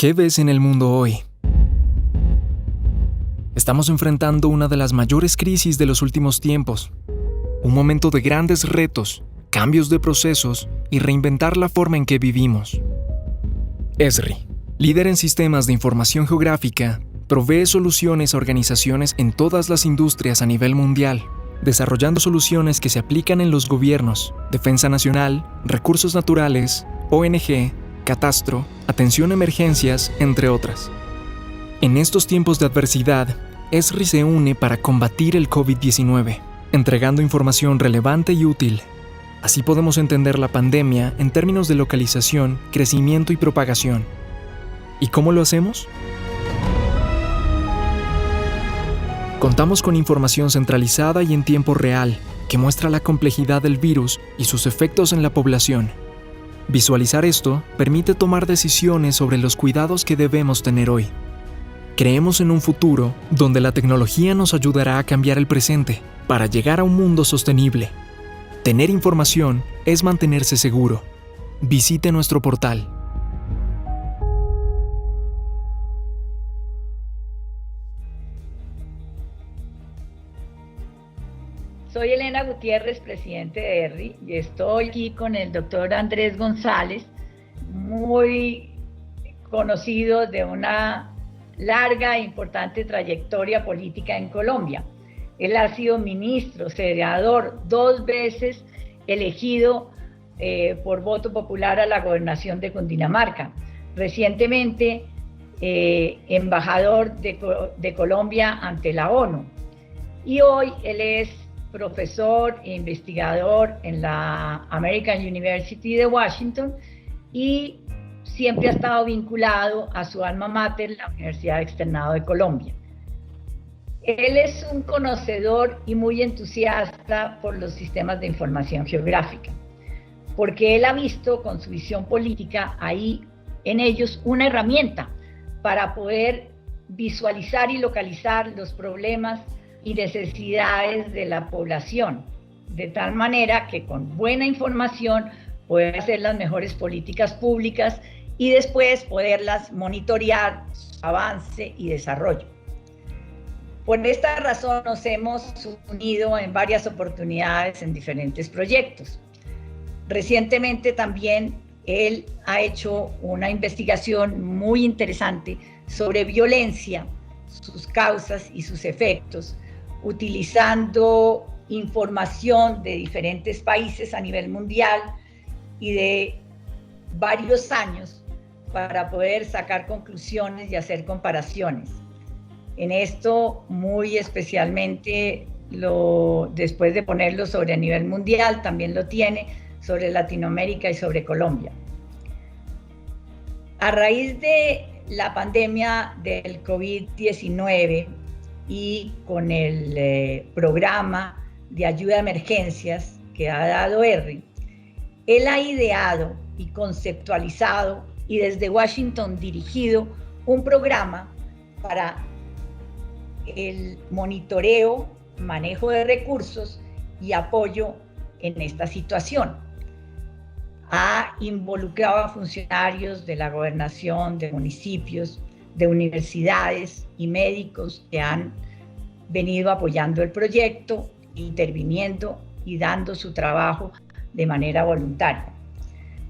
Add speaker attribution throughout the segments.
Speaker 1: ¿Qué ves en el mundo hoy? Estamos enfrentando una de las mayores crisis de los últimos tiempos. Un momento de grandes retos, cambios de procesos y reinventar la forma en que vivimos. Esri, líder en sistemas de información geográfica, provee soluciones a organizaciones en todas las industrias a nivel mundial, desarrollando soluciones que se aplican en los gobiernos, defensa nacional, recursos naturales, ONG, catastro, atención a emergencias, entre otras. En estos tiempos de adversidad, Esri se une para combatir el COVID-19, entregando información relevante y útil. Así podemos entender la pandemia en términos de localización, crecimiento y propagación. ¿Y cómo lo hacemos? Contamos con información centralizada y en tiempo real, que muestra la complejidad del virus y sus efectos en la población. Visualizar esto permite tomar decisiones sobre los cuidados que debemos tener hoy. Creemos en un futuro donde la tecnología nos ayudará a cambiar el presente para llegar a un mundo sostenible. Tener información es mantenerse seguro. Visite nuestro portal.
Speaker 2: Soy Elena Gutiérrez, presidente de ERRI, y estoy aquí con el doctor Andrés González, muy conocido de una larga e importante trayectoria política en Colombia. Él ha sido ministro, senador, 2 veces elegido por voto popular a la gobernación de Cundinamarca. Recientemente, embajador de Colombia ante la ONU. Y hoy él es profesor e investigador en la American University de Washington y siempre ha estado vinculado a su alma mater, la Universidad Externado de Colombia. Él es un conocedor y muy entusiasta por los sistemas de información geográfica, porque él ha visto con su visión política ahí en ellos una herramienta para poder visualizar y localizar los problemas y necesidades de la población, de tal manera que con buena información poder hacer las mejores políticas públicas y después poderlas monitorear, su avance y desarrollo. Por esta razón nos hemos unido en varias oportunidades en diferentes proyectos. Recientemente también él ha hecho una investigación muy interesante sobre violencia, sus causas y sus efectos, utilizando información de diferentes países a nivel mundial y de varios años para poder sacar conclusiones y hacer comparaciones. En esto, muy especialmente, después de ponerlo sobre a nivel mundial, también lo tiene sobre Latinoamérica y sobre Colombia. A raíz de la pandemia del COVID-19 y con el programa de ayuda a emergencias que ha dado ERRI, él ha ideado y conceptualizado y desde Washington dirigido un programa para el monitoreo, manejo de recursos y apoyo en esta situación. Ha involucrado a funcionarios de la gobernación, de municipios, de universidades y médicos que han venido apoyando el proyecto, interviniendo y dando su trabajo de manera voluntaria.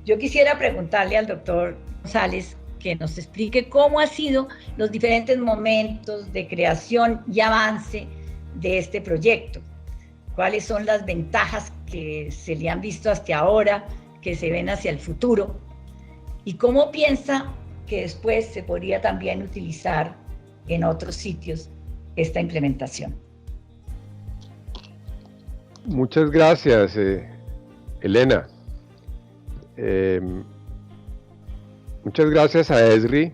Speaker 2: Yo quisiera preguntarle al doctor González que nos explique cómo han sido los diferentes momentos de creación y avance de este proyecto. ¿Cuáles son las ventajas que se le han visto hasta ahora, que se ven hacia el futuro? ¿Y cómo piensa que después se podría también utilizar en otros sitios esta implementación?
Speaker 3: Muchas gracias, Elena. Muchas gracias a Esri.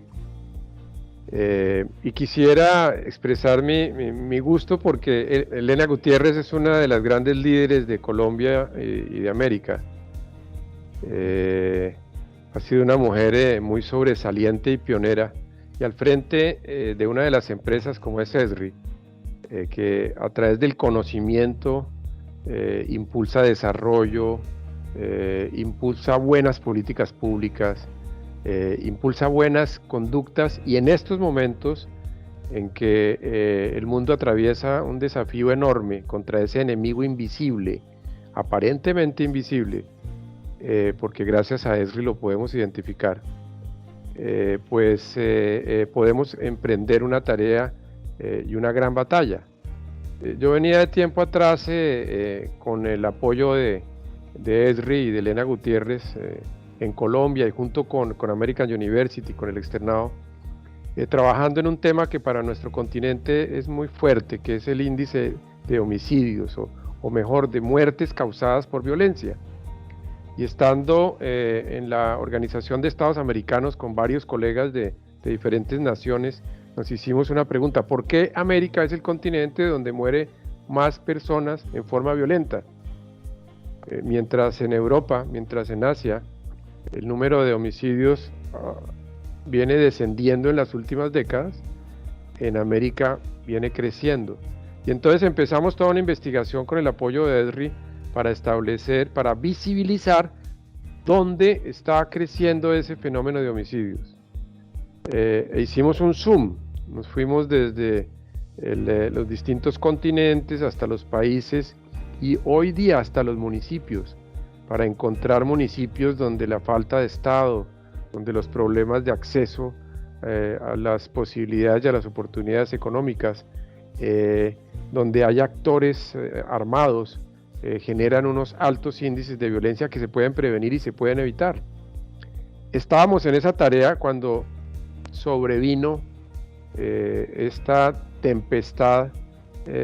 Speaker 3: Y quisiera expresar mi gusto porque Elena Gutiérrez es una de las grandes líderes de Colombia y de América. Ha sido una mujer muy sobresaliente y pionera y al frente de una de las empresas como es Esri, que a través del conocimiento impulsa desarrollo, impulsa buenas políticas públicas, impulsa buenas conductas, y en estos momentos en que el mundo atraviesa un desafío enorme contra ese enemigo invisible, aparentemente invisible, porque gracias a ESRI lo podemos identificar, podemos emprender una tarea y una gran batalla. Yo venía de tiempo atrás con el apoyo de ESRI y de Elena Gutiérrez en Colombia, y junto con American University, con el externado, trabajando en un tema que para nuestro continente es muy fuerte, que es el índice de homicidios, o mejor, de muertes causadas por violencia. Y estando en la Organización de Estados Americanos con varios colegas de diferentes naciones, nos hicimos una pregunta: ¿por qué América es el continente donde muere más personas en forma violenta? Mientras en Europa, mientras en Asia, el número de homicidios viene descendiendo en las últimas décadas, en América viene creciendo. Y entonces empezamos toda una investigación con el apoyo de ESRI para visibilizar dónde está creciendo ese fenómeno de homicidios. Hicimos un zoom, nos fuimos desde los distintos continentes hasta los países, y hoy día hasta los municipios, para encontrar municipios donde la falta de Estado, donde los problemas de acceso a las posibilidades y a las oportunidades económicas, donde hay actores armados, generan unos altos índices de violencia que se pueden prevenir y se pueden evitar. Estábamos en esa tarea cuando sobrevino esta tempestad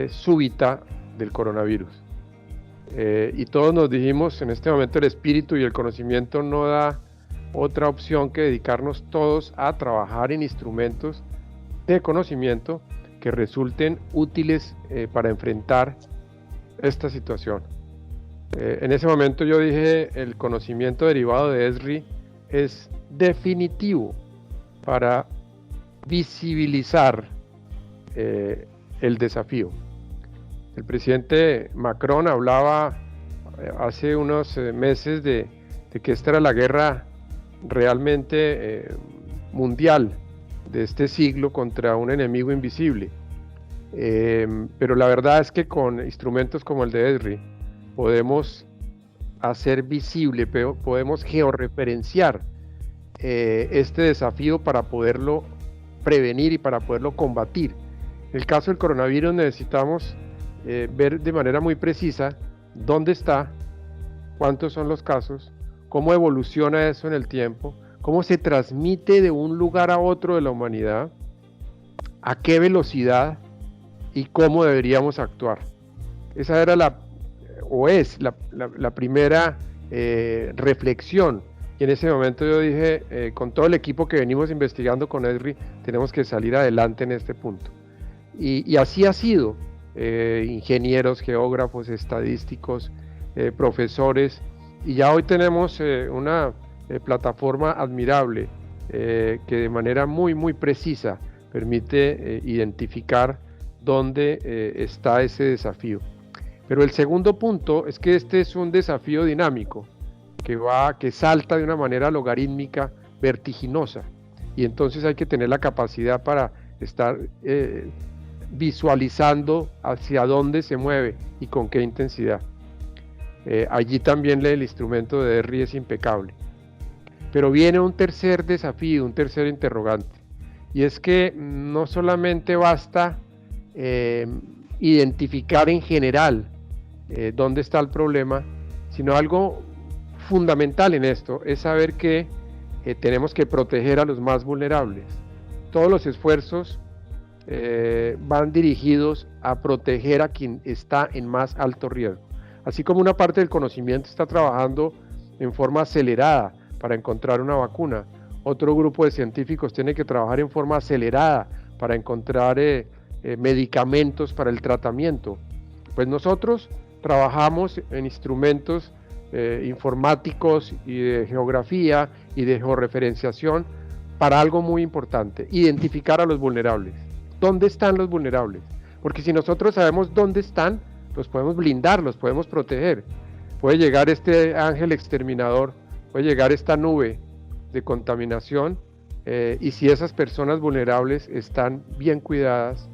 Speaker 3: súbita del coronavirus. Y todos nos dijimos: en este momento el espíritu y el conocimiento no da otra opción que dedicarnos todos a trabajar en instrumentos de conocimiento que resulten útiles para enfrentar esta situación. En ese momento yo dije: el conocimiento derivado de ESRI es definitivo para visibilizar el desafío. El presidente Macron hablaba hace unos meses de que esta era la guerra realmente mundial de este siglo contra un enemigo invisible. Pero la verdad es que con instrumentos como el de ESRI podemos hacer visible, podemos georreferenciar este desafío para poderlo prevenir y para poderlo combatir. En el caso del coronavirus necesitamos ver de manera muy precisa dónde está, cuántos son los casos, cómo evoluciona eso en el tiempo, cómo se transmite de un lugar a otro de la humanidad, a qué velocidad y cómo deberíamos actuar. Esa era la primera reflexión, y en ese momento yo dije, con todo el equipo que venimos investigando con ESRI, tenemos que salir adelante en este punto. Y así ha sido. Ingenieros, geógrafos, estadísticos, profesores, y ya hoy tenemos una plataforma admirable que de manera muy precisa permite identificar dónde está ese desafío. Pero el segundo punto es que este es un desafío dinámico que salta de una manera logarítmica, vertiginosa, y entonces hay que tener la capacidad para estar visualizando hacia dónde se mueve y con qué intensidad. Allí también el instrumento de ESRI es impecable. Pero viene un tercer desafío, un tercer interrogante, y es que no solamente basta identificar en general dónde está el problema, sino algo fundamental en esto es saber que tenemos que proteger a los más vulnerables. Todos los esfuerzos van dirigidos a proteger a quien está en más alto riesgo. Así como una parte del conocimiento está trabajando en forma acelerada para encontrar una vacuna, otro grupo de científicos tiene que trabajar en forma acelerada para encontrar medicamentos para el tratamiento. Pues nosotros trabajamos en instrumentos informáticos y de geografía y de georreferenciación para algo muy importante: identificar a los vulnerables. ¿Dónde están los vulnerables? Porque si nosotros sabemos dónde están, los podemos blindar, los podemos proteger. Puede llegar este ángel exterminador, puede llegar esta nube de contaminación y si esas personas vulnerables están bien cuidadas,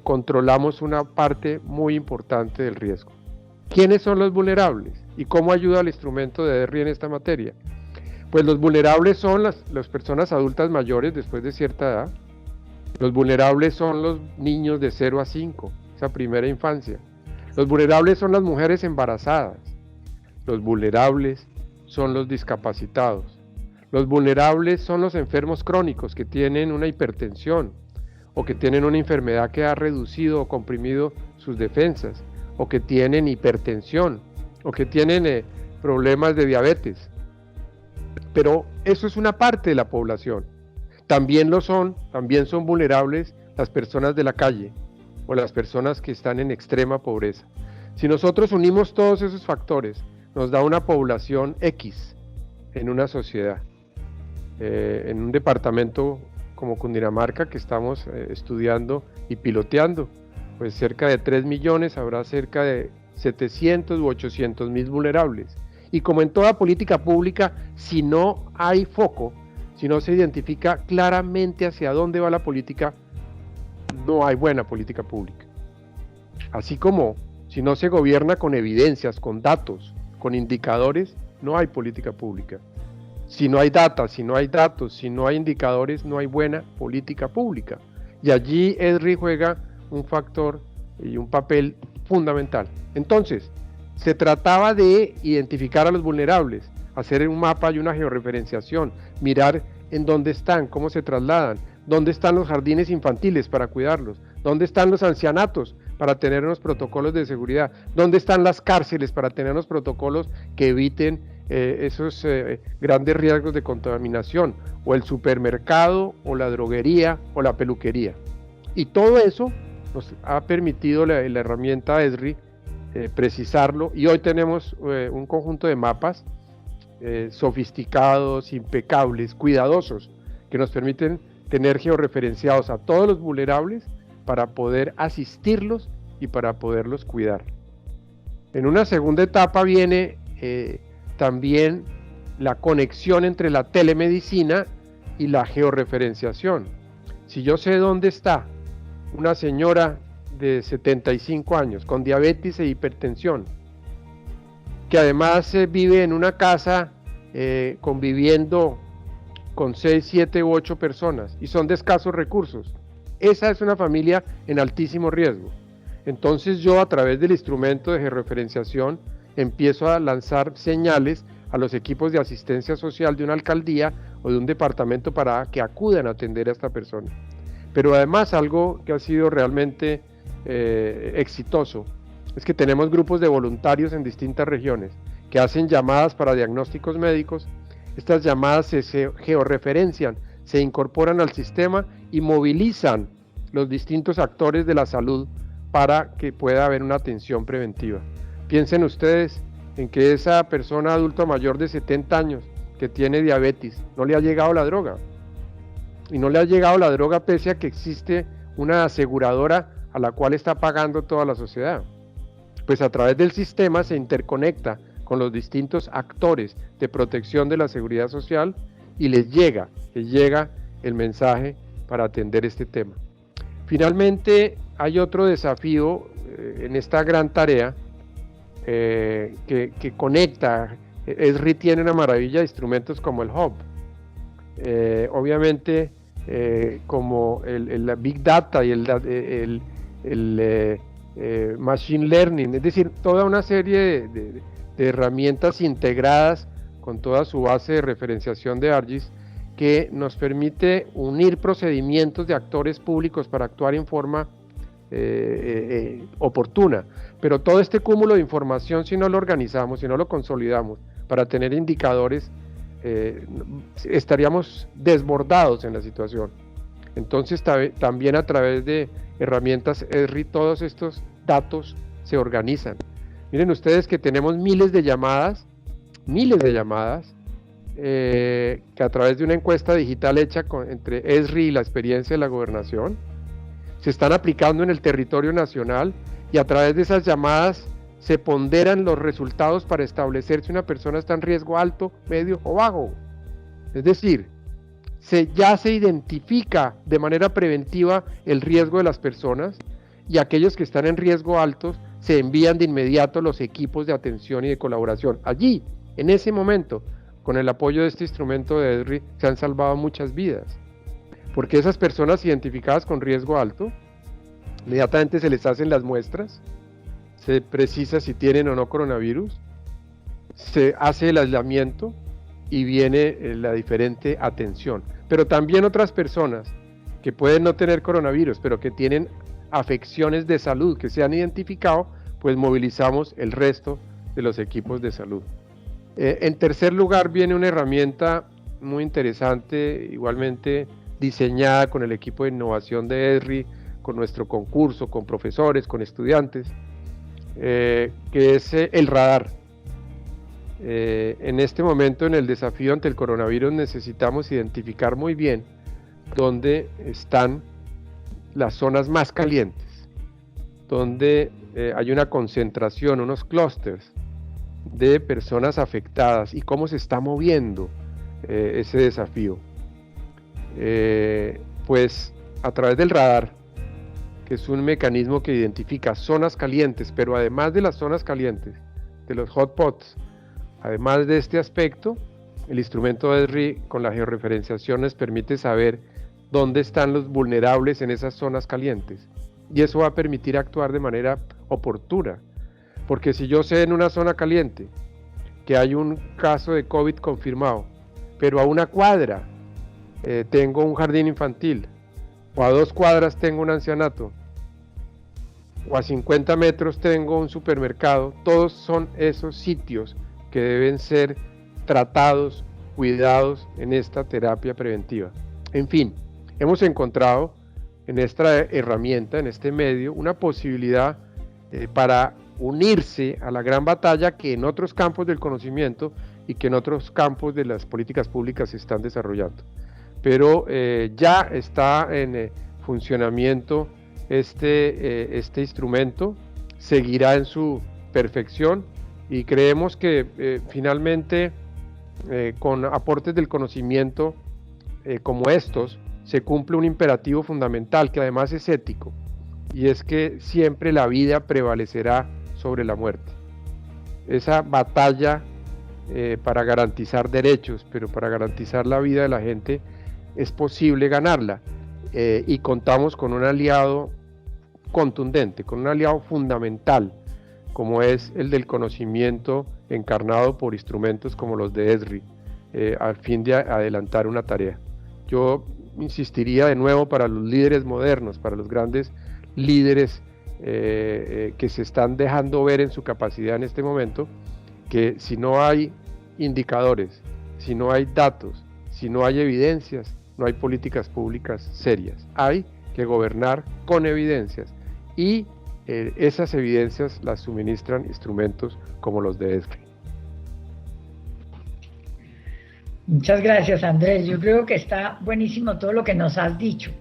Speaker 3: controlamos una parte muy importante del riesgo. ¿Quiénes son los vulnerables? ¿Y cómo ayuda el instrumento de ESRI en esta materia? Pues los vulnerables son las personas adultas mayores después de cierta edad. Los vulnerables son los niños de 0 a 5, esa primera infancia. Los vulnerables son las mujeres embarazadas. Los vulnerables son los discapacitados. Los vulnerables son los enfermos crónicos que tienen una hipertensión o que tienen una enfermedad que ha reducido o comprimido sus defensas, o que tienen hipertensión, o que tienen problemas de diabetes. Pero eso es una parte de la población. También son vulnerables las personas de la calle o las personas que están en extrema pobreza. Si nosotros unimos todos esos factores, nos da una población X en una sociedad. En un departamento como Cundinamarca que estamos estudiando y piloteando, pues cerca de 3 millones, habrá cerca de 700 u 800 mil vulnerables. Y como en toda política pública, si no hay foco, si no se identifica claramente hacia dónde va la política, no hay buena política pública. Así como si no se gobierna con evidencias, con datos, con indicadores, no hay política pública. Si no hay data, si no hay datos, si no hay indicadores, no hay buena política pública. Y allí ESRI juega un factor y un papel fundamental. Entonces, se trataba de identificar a los vulnerables, hacer un mapa y una georreferenciación, mirar en dónde están, cómo se trasladan, dónde están los jardines infantiles para cuidarlos, dónde están los ancianatos para tener unos protocolos de seguridad, dónde están las cárceles para tener unos protocolos que eviten esos grandes riesgos de contaminación, o el supermercado, o la droguería, o la peluquería. Y todo eso nos ha permitido la herramienta ESRI precisarlo, y hoy tenemos un conjunto de mapas sofisticados, impecables, cuidadosos, que nos permiten tener georreferenciados a todos los vulnerables para poder asistirlos y para poderlos cuidar. En una segunda etapa viene también la conexión entre la telemedicina y la georreferenciación. Si yo sé dónde está una señora de 75 años con diabetes e hipertensión, que además vive en una casa conviviendo con 6, 7 u 8 personas y son de escasos recursos, esa es una familia en altísimo riesgo. Entonces yo, a través del instrumento de georreferenciación, empiezo a lanzar señales a los equipos de asistencia social de una alcaldía o de un departamento para que acudan a atender a esta persona. Pero además, algo que ha sido realmente exitoso es que tenemos grupos de voluntarios en distintas regiones que hacen llamadas para diagnósticos médicos. Estas llamadas se georreferencian, se incorporan al sistema y movilizan los distintos actores de la salud para que pueda haber una atención preventiva. Piensen ustedes en que esa persona adulto mayor de 70 años que tiene diabetes, no le ha llegado la droga. Y no le ha llegado la droga pese a que existe una aseguradora a la cual está pagando toda la sociedad. Pues a través del sistema se interconecta con los distintos actores de protección de la seguridad social y les llega el mensaje para atender este tema. Finalmente, hay otro desafío en esta gran tarea que conecta. ESRI tiene una maravilla de instrumentos como el Hub, obviamente como la Big Data y el Machine Learning, es decir, toda una serie de herramientas integradas con toda su base de referenciación de ARGIS, que nos permite unir procedimientos de actores públicos para actuar en forma oportuna. Pero todo este cúmulo de información, si no lo organizamos, si no lo consolidamos para tener indicadores, estaríamos desbordados en la situación. Entonces también a través de herramientas ESRI todos estos datos se organizan. Miren ustedes que tenemos miles de llamadas que a través de una encuesta digital hecha entre ESRI y la experiencia de la gobernación se están aplicando en el territorio nacional, y a través de esas llamadas se ponderan los resultados para establecer si una persona está en riesgo alto, medio o bajo. Es decir, ya se identifica de manera preventiva el riesgo de las personas, y aquellos que están en riesgo alto se envían de inmediato los equipos de atención y de colaboración. Allí, en ese momento, con el apoyo de este instrumento de ESRI, se han salvado muchas vidas, porque esas personas identificadas con riesgo alto, inmediatamente se les hacen las muestras, se precisa si tienen o no coronavirus, se hace el aislamiento y viene la diferente atención. Pero también otras personas que pueden no tener coronavirus, pero que tienen afecciones de salud que se han identificado, pues movilizamos el resto de los equipos de salud. En tercer lugar viene una herramienta muy interesante, igualmente diseñada con el equipo de innovación de ESRI, con nuestro concurso, con profesores, con estudiantes, que es el radar. En este momento, en el desafío ante el coronavirus, necesitamos identificar muy bien dónde están las zonas más calientes, donde hay una concentración, unos clústeres de personas afectadas y cómo se está moviendo ese desafío. Pues a través del radar, que es un mecanismo que identifica zonas calientes, pero además de las zonas calientes, de los hotspots, además de este aspecto, el instrumento ESRI con la georreferenciación nos permite saber dónde están los vulnerables en esas zonas calientes, y eso va a permitir actuar de manera oportuna, porque si yo sé en una zona caliente que hay un caso de COVID confirmado, pero a una cuadra tengo un jardín infantil, o a 2 cuadras tengo un ancianato, o a 50 metros tengo un supermercado, todos son esos sitios que deben ser tratados, cuidados en esta terapia preventiva. En fin, hemos encontrado en esta herramienta, en este medio, una posibilidad para unirse a la gran batalla que en otros campos del conocimiento y que en otros campos de las políticas públicas se están desarrollando. Pero ya está en funcionamiento este instrumento, seguirá en su perfección, y creemos que finalmente con aportes del conocimiento como estos se cumple un imperativo fundamental que además es ético, y es que siempre la vida prevalecerá sobre la muerte. Esa batalla para garantizar derechos, pero para garantizar la vida de la gente, es posible ganarla, y contamos con un aliado contundente, con un aliado fundamental, como es el del conocimiento encarnado por instrumentos como los de ESRI, al fin de adelantar una tarea. Yo insistiría de nuevo para los líderes modernos, para los grandes líderes que se están dejando ver en su capacidad en este momento, que si no hay indicadores, si no hay datos, si no hay evidencias, no hay políticas públicas serias. Hay que gobernar con evidencias, y esas evidencias las suministran instrumentos como los de ESRI.
Speaker 2: Muchas gracias, Andrés. Yo creo que está buenísimo todo lo que nos has dicho.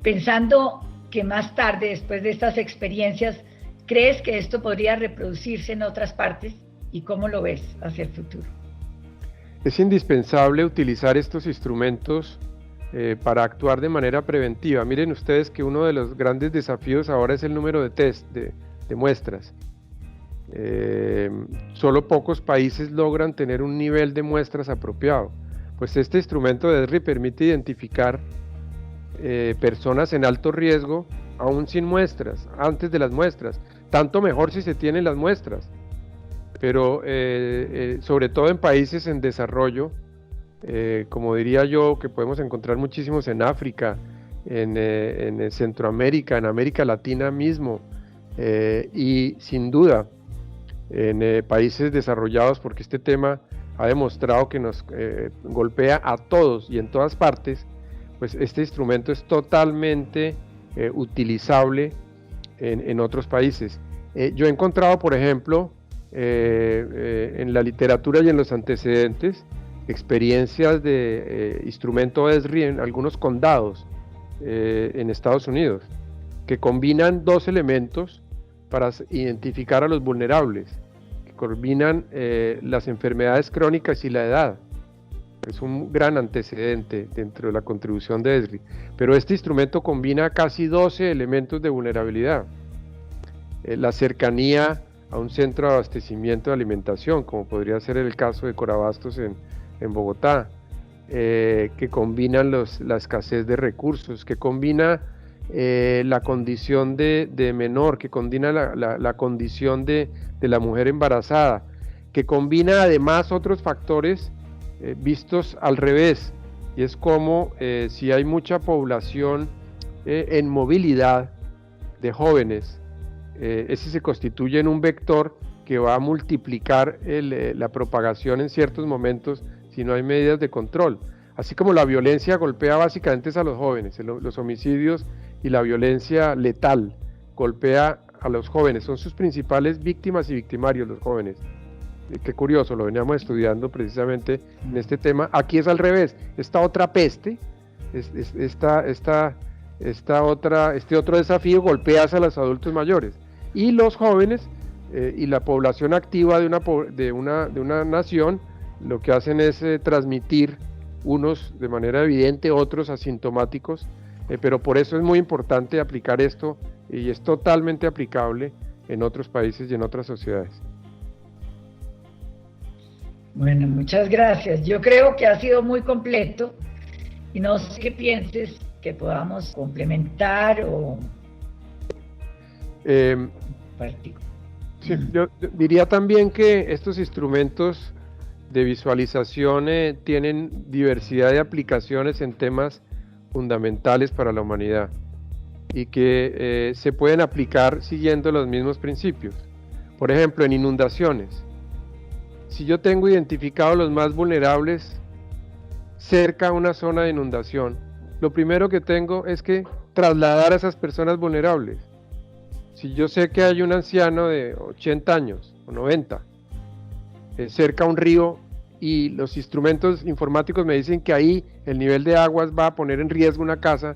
Speaker 2: Pensando que más tarde, después de estas experiencias, ¿crees que esto podría reproducirse en otras partes? ¿Y cómo lo ves hacia el futuro?
Speaker 3: Es indispensable utilizar estos instrumentos para actuar de manera preventiva. Miren ustedes que uno de los grandes desafíos ahora es el número de test, de muestras. Solo pocos países logran tener un nivel de muestras apropiado. Pues este instrumento de ESRI permite identificar personas en alto riesgo aún sin muestras, antes de las muestras. Tanto mejor si se tienen las muestras, pero sobre todo en países en desarrollo, como diría yo, que podemos encontrar muchísimos en África, en Centroamérica, en América Latina mismo, y sin duda en países desarrollados, porque este tema ha demostrado que nos golpea a todos y en todas partes. Pues este instrumento es totalmente utilizable en otros países. Yo he encontrado, por ejemplo, en la literatura y en los antecedentes, experiencias de instrumento ESRI en algunos condados en Estados Unidos, que combinan dos elementos para identificar a los vulnerables, que combinan las enfermedades crónicas y la edad. Es un gran antecedente dentro de la contribución de ESRI, pero este instrumento combina casi 12 elementos de vulnerabilidad. La cercanía a un centro de abastecimiento de alimentación, como podría ser el caso de Corabastos en Bogotá, que combinan la escasez de recursos, que combina la condición de menor, que combina la condición de la mujer embarazada, que combina además otros factores vistos al revés, y es como si hay mucha población en movilidad de jóvenes, ese se constituye en un vector que va a multiplicar la propagación en ciertos momentos si no hay medidas de control. Así como la violencia golpea básicamente a los jóvenes, los homicidios y la violencia letal golpea a los jóvenes, son sus principales víctimas y victimarios los jóvenes. Qué curioso, lo veníamos estudiando precisamente en este tema. Aquí es al revés, esta otra peste, este otro desafío golpea a los adultos mayores. Y los jóvenes y la población activa de una nación lo que hacen es transmitir, unos de manera evidente, otros asintomáticos, pero por eso es muy importante aplicar esto, y es totalmente aplicable en otros países y en otras sociedades.
Speaker 2: Bueno, muchas gracias. Yo creo que ha sido muy completo y no sé qué pienses que podamos complementar o...
Speaker 3: Sí, yo diría también que estos instrumentos de visualización tienen diversidad de aplicaciones en temas fundamentales para la humanidad y que se pueden aplicar siguiendo los mismos principios. Por ejemplo, en inundaciones, si yo tengo identificados los más vulnerables cerca a una zona de inundación, lo primero que tengo es que trasladar a esas personas vulnerables. Si yo sé que hay un anciano de 80 años o 90 cerca a un río y los instrumentos informáticos me dicen que ahí el nivel de aguas va a poner en riesgo una casa,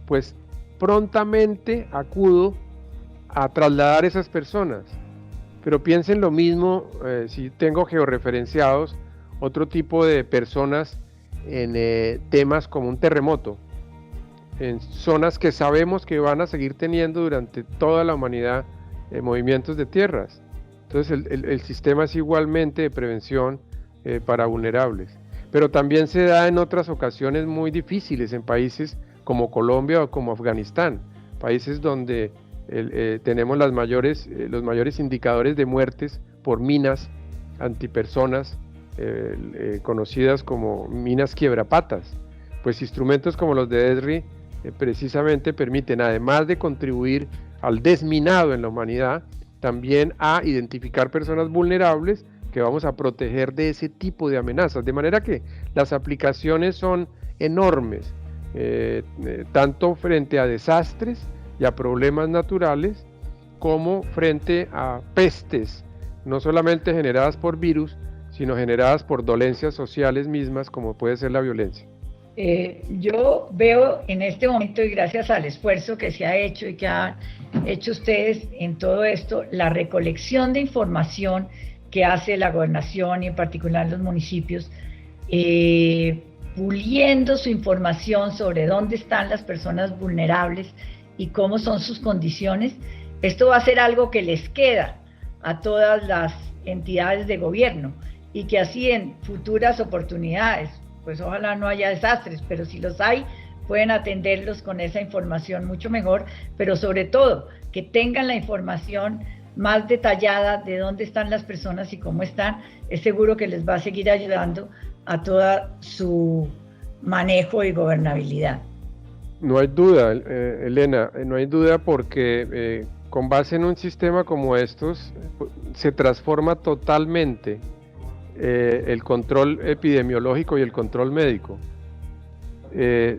Speaker 3: pues prontamente acudo a trasladar a esas personas. Pero piensen lo mismo si tengo georreferenciados otro tipo de personas en temas como un terremoto, en zonas que sabemos que van a seguir teniendo durante toda la humanidad movimientos de tierras. Entonces el sistema es igualmente de prevención para vulnerables. Pero también se da en otras ocasiones muy difíciles en países como Colombia o como Afganistán, países donde tenemos los mayores indicadores de muertes por minas antipersonas, conocidas como minas quiebrapatas. Pues instrumentos como los de ESRI precisamente permiten, además de contribuir al desminado en la humanidad, también a identificar personas vulnerables que vamos a proteger de ese tipo de amenazas, de manera que las aplicaciones son enormes, tanto frente a desastres y a problemas naturales, como frente a pestes, no solamente generadas por virus, sino generadas por dolencias sociales mismas, como puede ser la violencia.
Speaker 2: Yo veo en este momento, y gracias al esfuerzo que se ha hecho y que han hecho ustedes en todo esto, la recolección de información que hace la gobernación y en particular los municipios, puliendo su información sobre dónde están las personas vulnerables y cómo son sus condiciones. Esto va a ser algo que les queda a todas las entidades de gobierno y que así en futuras oportunidades, pues ojalá no haya desastres, pero si los hay, pueden atenderlos con esa información mucho mejor, pero sobre todo que tengan la información más detallada de dónde están las personas y cómo están. Es seguro que les va a seguir ayudando a toda su manejo y gobernabilidad.
Speaker 3: No hay duda, Elena, no hay duda porque con base en un sistema como estos se transforma totalmente el control epidemiológico y el control médico.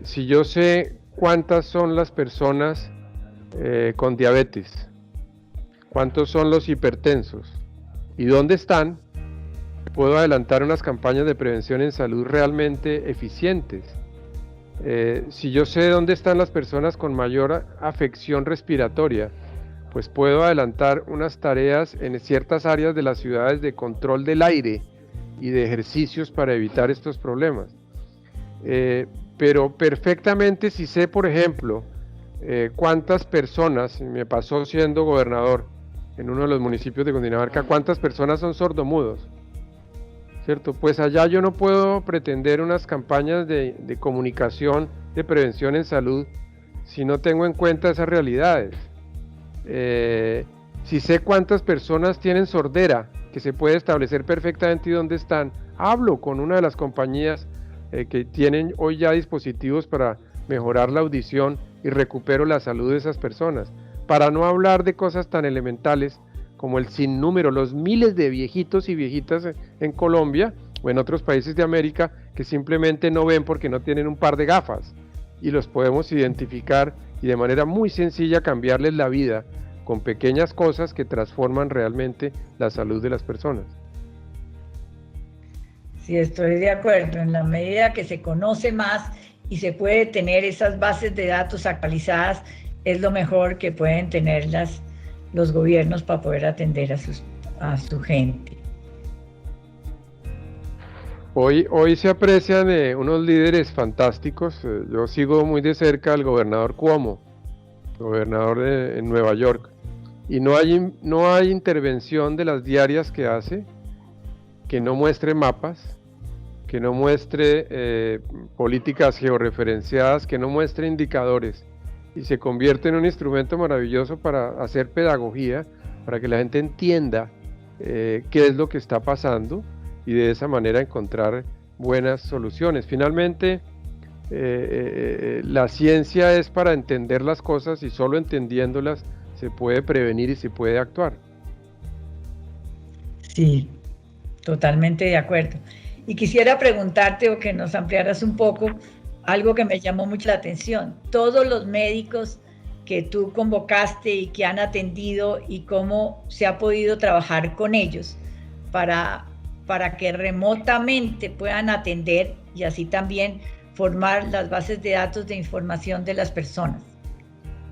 Speaker 3: Si yo sé cuántas son las personas con diabetes, cuántos son los hipertensos y dónde están, puedo adelantar unas campañas de prevención en salud realmente eficientes. Si yo sé dónde están las personas con mayor afección respiratoria, pues puedo adelantar unas tareas en ciertas áreas de las ciudades de control del aire y de ejercicios para evitar estos problemas. Pero perfectamente si sé, por ejemplo, cuántas personas, me pasó siendo gobernador en uno de los municipios de Cundinamarca, cuántas personas son sordomudos, ¿cierto? Pues allá yo no puedo pretender unas campañas de comunicación, de prevención en salud, si no tengo en cuenta esas realidades. Si sé cuántas personas tienen sordera, que se puede establecer perfectamente dónde están, hablo con una de las compañías que tienen hoy ya dispositivos para mejorar la audición y recupero la salud de esas personas, para no hablar de cosas tan elementales como el sinnúmero, los miles de viejitos y viejitas en Colombia o en otros países de América que simplemente no ven porque no tienen un par de gafas, y los podemos identificar y de manera muy sencilla cambiarles la vida con pequeñas cosas que transforman realmente la salud de las personas.
Speaker 2: Sí, estoy de acuerdo. En la medida que se conoce más y se puede tener esas bases de datos actualizadas, es lo mejor que pueden tener los gobiernos para poder atender a su gente.
Speaker 3: Hoy se aprecian unos líderes fantásticos. Yo sigo muy de cerca al gobernador Cuomo, gobernador de Nueva York, y no hay intervención de las diarias que hace que no muestre mapas, que no muestre políticas georreferenciadas, que no muestre indicadores, y se convierte en un instrumento maravilloso para hacer pedagogía, para que la gente entienda qué es lo que está pasando y de esa manera encontrar buenas soluciones. Finalmente, la ciencia es para entender las cosas, y solo entendiéndolas se puede prevenir y se puede actuar.
Speaker 2: Sí, totalmente de acuerdo. Y quisiera preguntarte, o que nos ampliaras un poco, algo que me llamó mucho la atención. Todos los médicos que tú convocaste y que han atendido, y cómo se ha podido trabajar con ellos para que remotamente puedan atender y así también formar las bases de datos de información de las personas.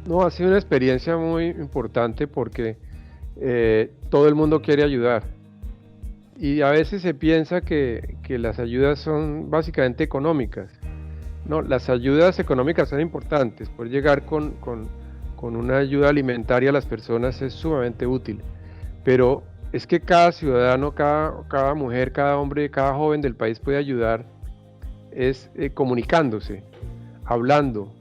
Speaker 3: No, ha sido una experiencia muy importante porque todo el mundo quiere ayudar, y a veces se piensa que las ayudas son básicamente económicas. No, las ayudas económicas son importantes. Poder llegar con una ayuda alimentaria a las personas es sumamente útil, pero es que cada ciudadano, cada mujer, cada hombre, cada joven del país puede ayudar comunicándose, hablando,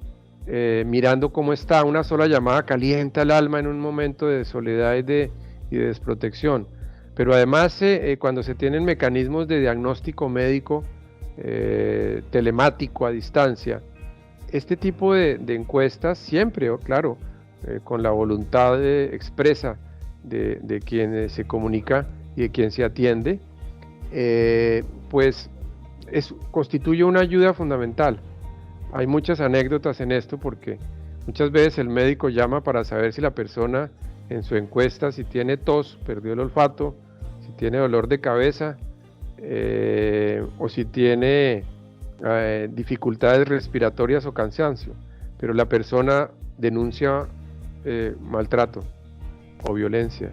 Speaker 3: mirando cómo está. Una sola llamada calienta el alma en un momento de soledad y de desprotección. Pero además, cuando se tienen mecanismos de diagnóstico médico telemático a distancia, este tipo de encuestas siempre, claro, con la voluntad expresa de quien se comunica y de quien se atiende, pues constituye una ayuda fundamental. Hay muchas anécdotas en esto, porque muchas veces el médico llama para saber si la persona en su encuesta, si tiene tos, perdió el olfato, si tiene dolor de cabeza, o si tiene dificultades respiratorias o cansancio, pero la persona denuncia maltrato o violencia,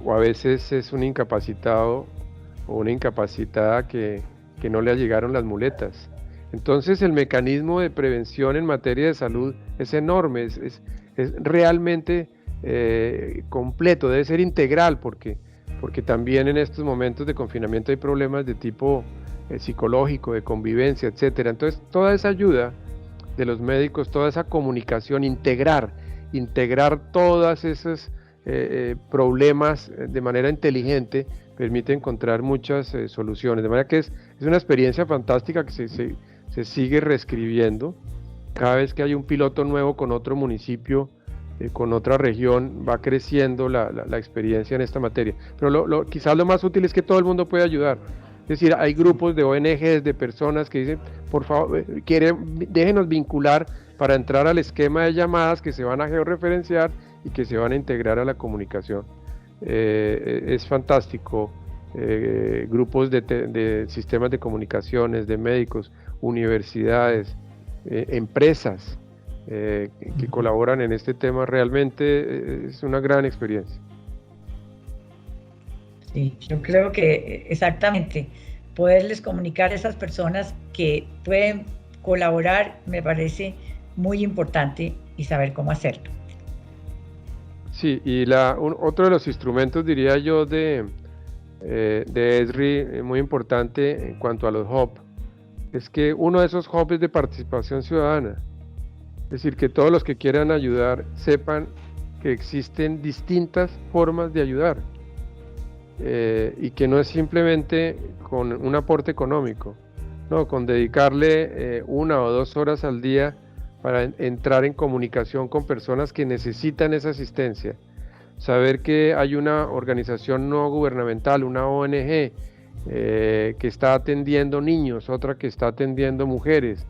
Speaker 3: o a veces es un incapacitado o una incapacitada que no le llegaron las muletas. Entonces el mecanismo de prevención en materia de salud es enorme, es realmente completo, debe ser integral, porque también en estos momentos de confinamiento hay problemas de tipo psicológico, de convivencia, etcétera. Entonces toda esa ayuda de los médicos, toda esa comunicación, integrar todos esos problemas de manera inteligente, permite encontrar muchas soluciones. De manera que es una experiencia fantástica que se sigue reescribiendo. Cada vez que hay un piloto nuevo con otro municipio, con otra región, va creciendo la experiencia en esta materia. Pero quizás lo más útil es que todo el mundo puede ayudar. Es decir, hay grupos de ONGs, de personas que dicen, por favor, déjenos vincular para entrar al esquema de llamadas que se van a georreferenciar y que se van a integrar a la comunicación. Es fantástico. Grupos de sistemas de comunicaciones, de médicos, universidades, empresas, que colaboran en este tema. Realmente es una gran experiencia.
Speaker 2: Sí, yo creo que exactamente, poderles comunicar a esas personas que pueden colaborar me parece muy importante y saber cómo hacerlo.
Speaker 3: Sí, y otro de los instrumentos, diría yo, de ESRI, muy importante en cuanto a los hubs, es que uno de esos hubs es de participación ciudadana. Es decir, que todos los que quieran ayudar sepan que existen distintas formas de ayudar, y que no es simplemente con un aporte económico, no, con dedicarle 1 o 2 horas al día para entrar en comunicación con personas que necesitan esa asistencia. Saber que hay una organización no gubernamental, una ONG, que está atendiendo niños, otra que está atendiendo mujeres,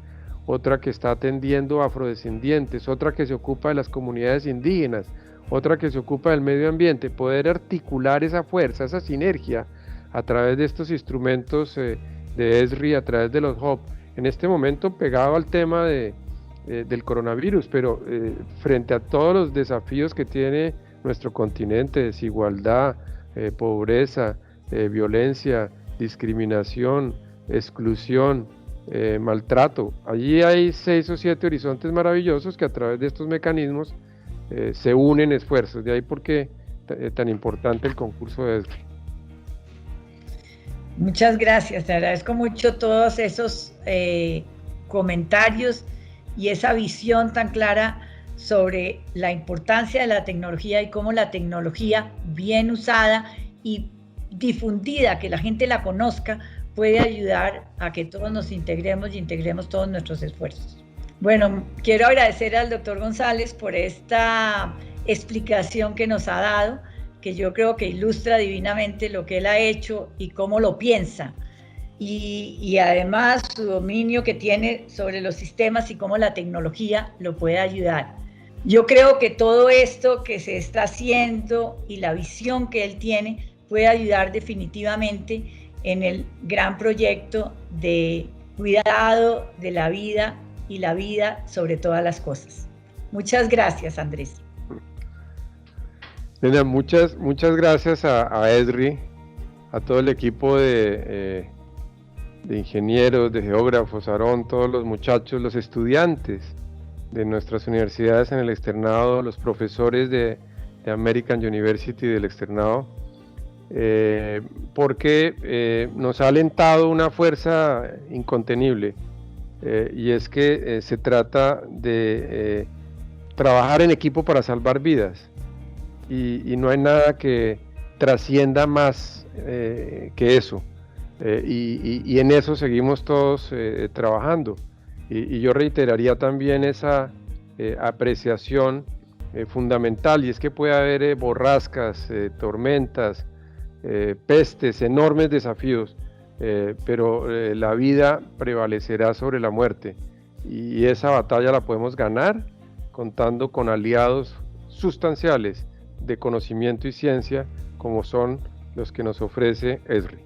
Speaker 3: otra que está atendiendo afrodescendientes, otra que se ocupa de las comunidades indígenas, otra que se ocupa del medio ambiente. Poder articular esa fuerza, esa sinergia a través de estos instrumentos de ESRI, a través de los hubs, en este momento pegado al tema del coronavirus, pero frente a todos los desafíos que tiene nuestro continente: desigualdad, pobreza, violencia, discriminación, exclusión, maltrato. Allí hay 6 o 7 horizontes maravillosos que a través de estos mecanismos se unen esfuerzos. De ahí por qué tan importante el concurso de ESRI.
Speaker 2: Muchas gracias, te agradezco mucho todos esos comentarios y esa visión tan clara sobre la importancia de la tecnología y cómo la tecnología bien usada y difundida, que la gente la conozca, puede ayudar a que todos nos integremos y integremos todos nuestros esfuerzos. Bueno, quiero agradecer al doctor González por esta explicación que nos ha dado, que yo creo que ilustra divinamente lo que él ha hecho y cómo lo piensa. Y además su dominio que tiene sobre los sistemas y cómo la tecnología lo puede ayudar. Yo creo que todo esto que se está haciendo y la visión que él tiene puede ayudar definitivamente en el gran proyecto de cuidado de la vida y la vida sobre todas las cosas. Muchas gracias, Andrés.
Speaker 3: Elena, muchas gracias a ESRI, a todo el equipo de ingenieros, de geógrafos, Aarón, todos los muchachos, los estudiantes de nuestras universidades en el externado, los profesores de American University del externado, porque nos ha alentado una fuerza incontenible, y es que se trata de trabajar en equipo para salvar vidas, y no hay nada que trascienda más que eso. Y en eso seguimos todos trabajando, y yo reiteraría también esa apreciación fundamental, y es que puede haber borrascas, tormentas, pestes, enormes desafíos, pero la vida prevalecerá sobre la muerte, y esa batalla la podemos ganar contando con aliados sustanciales de conocimiento y ciencia como son los que nos ofrece ESRI.